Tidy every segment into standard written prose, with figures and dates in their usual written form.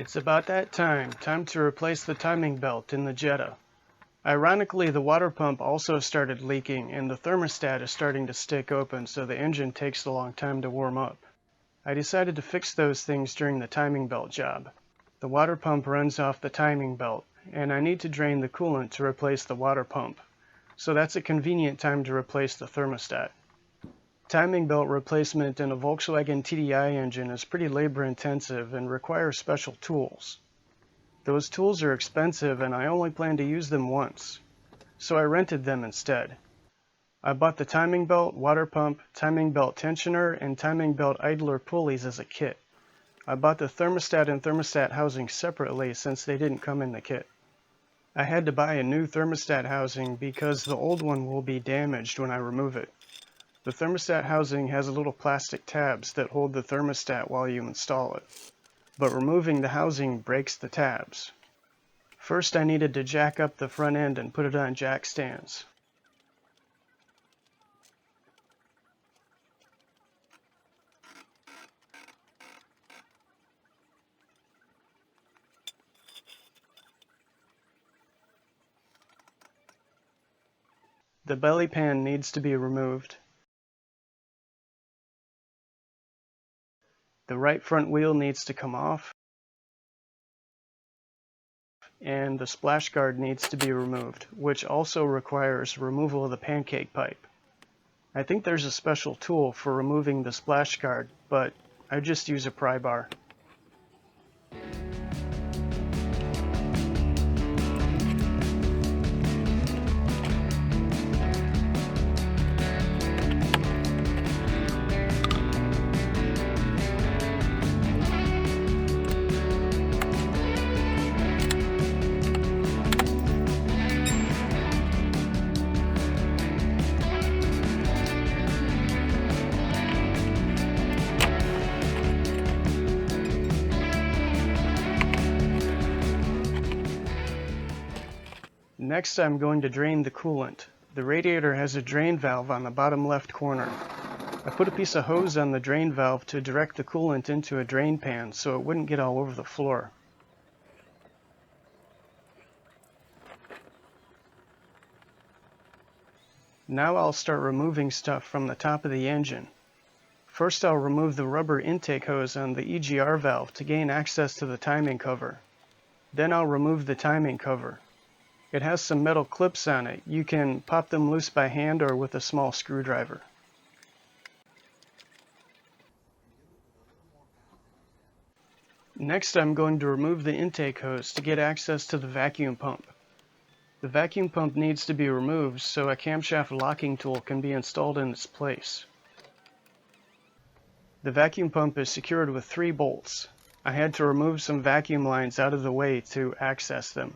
It's about that time. Time to replace the timing belt in the Jetta. Ironically, the water pump also started leaking and the thermostat is starting to stick open, so the engine takes a long time to warm up. I decided to fix those things during the timing belt job. The water pump runs off the timing belt, and I need to drain the coolant to replace the water pump. So that's a convenient time to replace the thermostat. Timing belt replacement in a Volkswagen TDI engine is pretty labor intensive and requires special tools. Those tools are expensive and I only plan to use them once, so I rented them instead. I bought the timing belt, water pump, timing belt tensioner, and timing belt idler pulleys as a kit. I bought the thermostat and thermostat housing separately since they didn't come in the kit. I had to buy a new thermostat housing because the old one will be damaged when I remove it. The thermostat housing has little plastic tabs that hold the thermostat while you install it, but removing the housing breaks the tabs. First, I needed to jack up the front end and put it on jack stands. The belly pan needs to be removed. The right front wheel needs to come off, and the splash guard needs to be removed, which also requires removal of the pancake pipe. I think there's a special tool for removing the splash guard, but I just use a pry bar. Next, I'm going to drain the coolant. The radiator has a drain valve on the bottom left corner. I put a piece of hose on the drain valve to direct the coolant into a drain pan so it wouldn't get all over the floor. Now I'll start removing stuff from the top of the engine. First, I'll remove the rubber intake hose on the EGR valve to gain access to the timing cover. Then I'll remove the timing cover. It has some metal clips on it. You can pop them loose by hand or with a small screwdriver. Next, I'm going to remove the intake hose to get access to the vacuum pump. The vacuum pump needs to be removed so a camshaft locking tool can be installed in its place. The vacuum pump is secured with 3 bolts. I had to remove some vacuum lines out of the way to access them.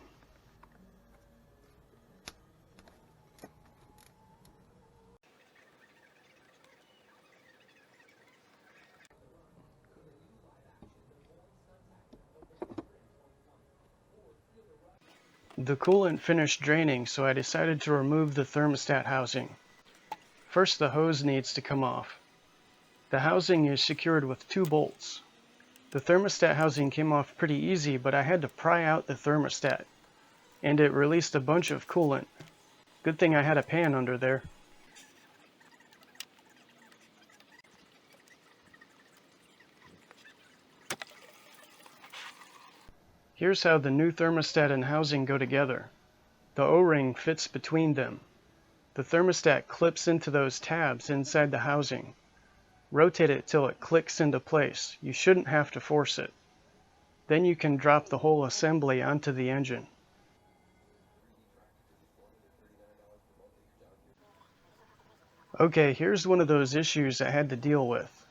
The coolant finished draining, so I decided to remove the thermostat housing. First, the hose needs to come off. The housing is secured with 2 bolts. The thermostat housing came off pretty easy, but I had to pry out the thermostat, and it released a bunch of coolant. Good thing I had a pan under there. Here's how the new thermostat and housing go together. The O-ring fits between them. The thermostat clips into those tabs inside the housing. Rotate it till it clicks into place. You shouldn't have to force it. Then you can drop the whole assembly onto the engine. Okay, here's one of those issues I had to deal with.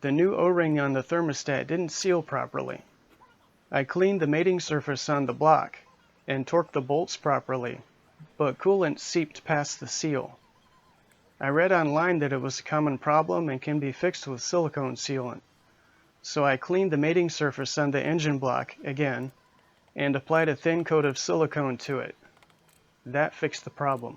The new O-ring on the thermostat didn't seal properly. I cleaned the mating surface on the block and torqued the bolts properly, but coolant seeped past the seal. I read online that it was a common problem and can be fixed with silicone sealant. So I cleaned the mating surface on the engine block again and applied a thin coat of silicone to it. That fixed the problem.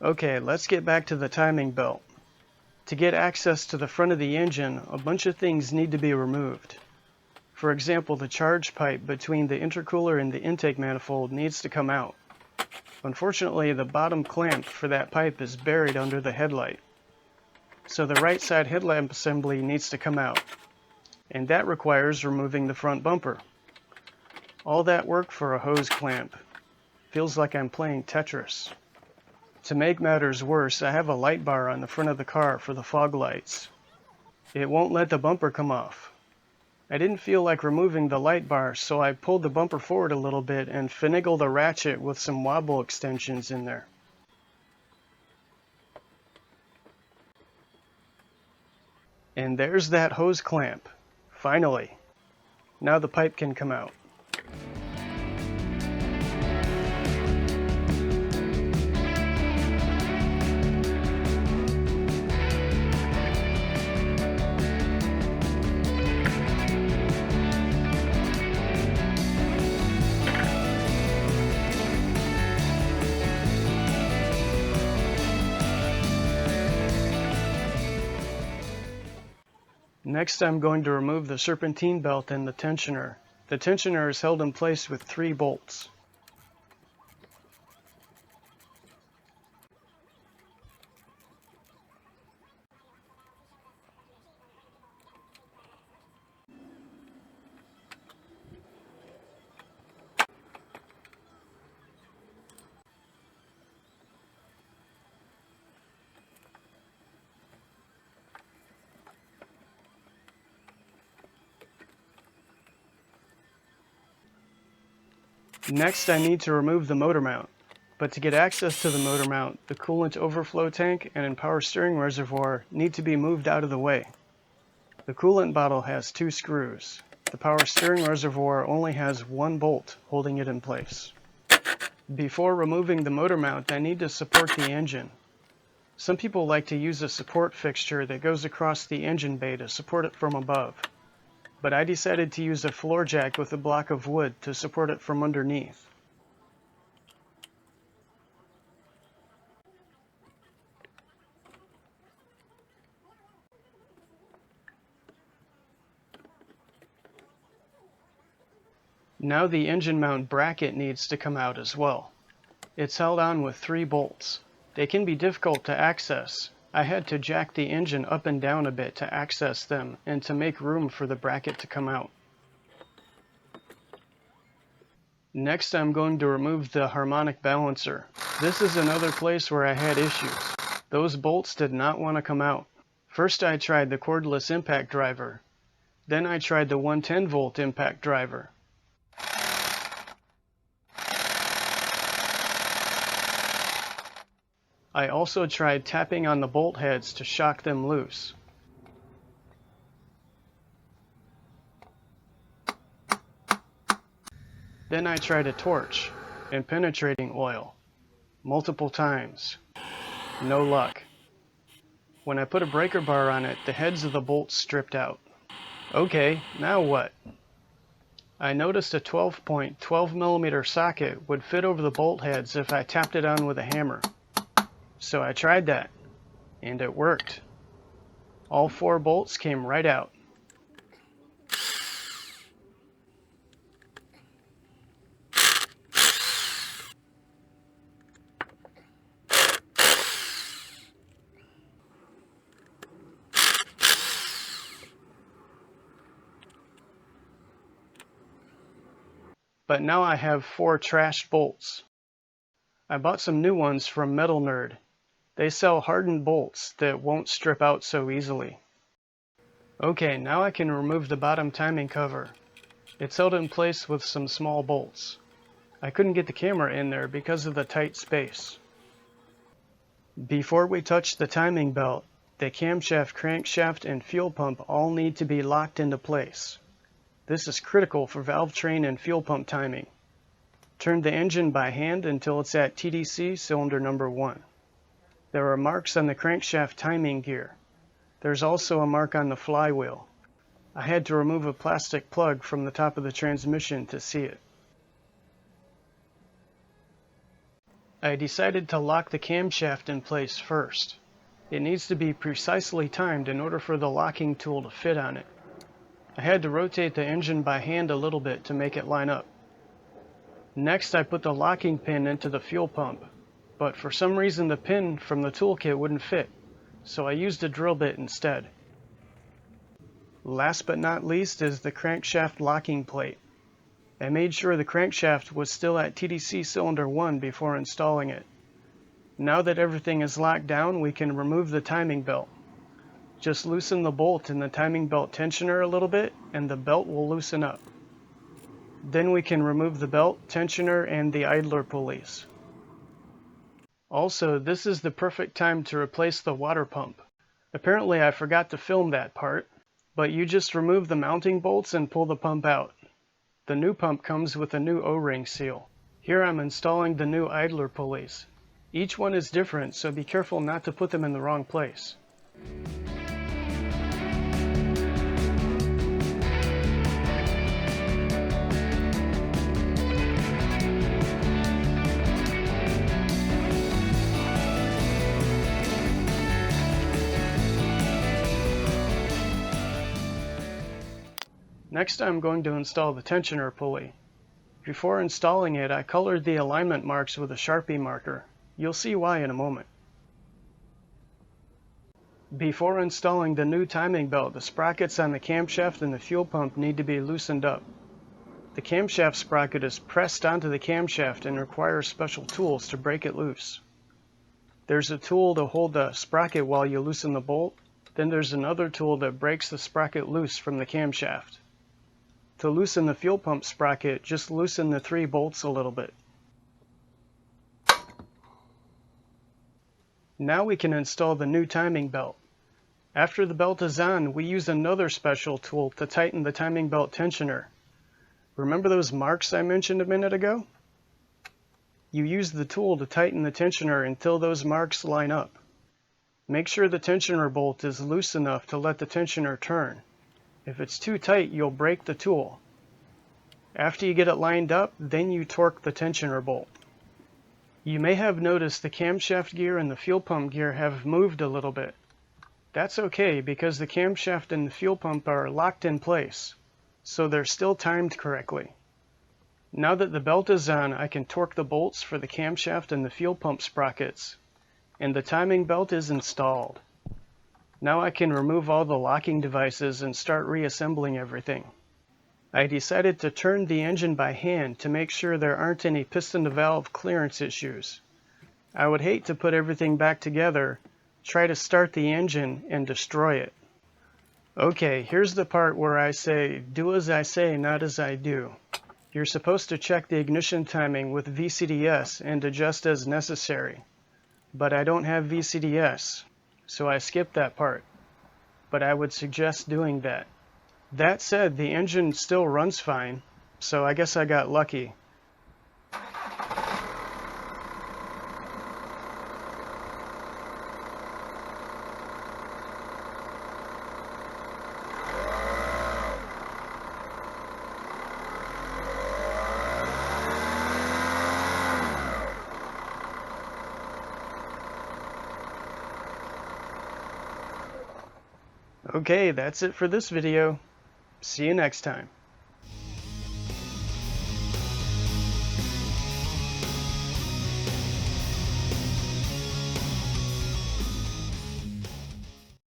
Okay, let's get back to the timing belt. To get access to the front of the engine, a bunch of things need to be removed. For example, the charge pipe between the intercooler and the intake manifold needs to come out. Unfortunately, the bottom clamp for that pipe is buried under the headlight. So the right side headlamp assembly needs to come out, and that requires removing the front bumper. All that work for a hose clamp. Feels like I'm playing Tetris. To make matters worse, I have a light bar on the front of the car for the fog lights. It won't let the bumper come off. I didn't feel like removing the light bar, so I pulled the bumper forward a little bit and finagled the ratchet with some wobble extensions in there. And there's that hose clamp. Finally. Now the pipe can come out. Next, I'm going to remove the serpentine belt and the tensioner. The tensioner is held in place with 3 bolts. Next, I need to remove the motor mount. But to get access to the motor mount, the coolant overflow tank and power steering reservoir need to be moved out of the way. The coolant bottle has 2 screws. The power steering reservoir only has 1 bolt holding it in place. Before removing the motor mount, I need to support the engine. Some people like to use a support fixture that goes across the engine bay to support it from above. But I decided to use a floor jack with a block of wood to support it from underneath. Now the engine mount bracket needs to come out as well. It's held on with 3 bolts. They can be difficult to access. I had to jack the engine up and down a bit to access them and to make room for the bracket to come out. Next, I'm going to remove the harmonic balancer. This is another place where I had issues. Those bolts did not want to come out. First I tried the cordless impact driver. Then I tried the 110 volt impact driver. I also tried tapping on the bolt heads to shock them loose. Then I tried a torch and penetrating oil multiple times. No luck. When I put a breaker bar on it, the heads of the bolts stripped out. Okay, now what? I noticed a 12mm socket would fit over the bolt heads if I tapped it on with a hammer. So I tried that, and it worked. All 4 bolts came right out. But now I have 4 trashed bolts. I bought some new ones from Metal Nerd. They sell hardened bolts that won't strip out so easily. Okay, now I can remove the bottom timing cover. It's held in place with some small bolts. I couldn't get the camera in there because of the tight space. Before we touch the timing belt, the camshaft, crankshaft, and fuel pump all need to be locked into place. This is critical for valve train and fuel pump timing. Turn the engine by hand until it's at TDC cylinder number 1. There are marks on the crankshaft timing gear. There's also a mark on the flywheel. I had to remove a plastic plug from the top of the transmission to see it. I decided to lock the camshaft in place first. It needs to be precisely timed in order for the locking tool to fit on it. I had to rotate the engine by hand a little bit to make it line up. Next, I put the locking pin into the fuel pump, but for some reason the pin from the toolkit wouldn't fit, so I used a drill bit instead. Last but not least is the crankshaft locking plate. I made sure the crankshaft was still at TDC cylinder 1 before installing it. Now that everything is locked down, we can remove the timing belt. Just loosen the bolt in the timing belt tensioner a little bit, and the belt will loosen up. Then we can remove the belt, tensioner, and the idler pulleys. Also, this is the perfect time to replace the water pump. Apparently I forgot to film that part, but you just remove the mounting bolts and pull the pump out. The new pump comes with a new O-ring seal. Here I'm installing the new idler pulleys. Each one is different, so be careful not to put them in the wrong place. Next I'm going to install the tensioner pulley. Before installing it, I colored the alignment marks with a Sharpie marker. You'll see why in a moment. Before installing the new timing belt, the sprockets on the camshaft and the fuel pump need to be loosened up. The camshaft sprocket is pressed onto the camshaft and requires special tools to break it loose. There's a tool to hold the sprocket while you loosen the bolt, then there's another tool that breaks the sprocket loose from the camshaft. To loosen the fuel pump sprocket, just loosen the 3 bolts a little bit. Now we can install the new timing belt. After the belt is on, we use another special tool to tighten the timing belt tensioner. Remember those marks I mentioned a minute ago? You use the tool to tighten the tensioner until those marks line up. Make sure the tensioner bolt is loose enough to let the tensioner turn. If it's too tight, you'll break the tool. After you get it lined up, then you torque the tensioner bolt. You may have noticed the camshaft gear and the fuel pump gear have moved a little bit. That's okay because the camshaft and the fuel pump are locked in place, so they're still timed correctly. Now that the belt is on, I can torque the bolts for the camshaft and the fuel pump sprockets, and the timing belt is installed. Now I can remove all the locking devices and start reassembling everything. I decided to turn the engine by hand to make sure there aren't any piston-to-valve clearance issues. I would hate to put everything back together, try to start the engine, and destroy it. Okay, here's the part where I say, do as I say, not as I do. You're supposed to check the ignition timing with VCDS and adjust as necessary. But I don't have VCDS, so I skipped that part. But I would suggest doing that. That said, the engine still runs fine, so I guess I got lucky. Okay, that's it for this video. See you next time.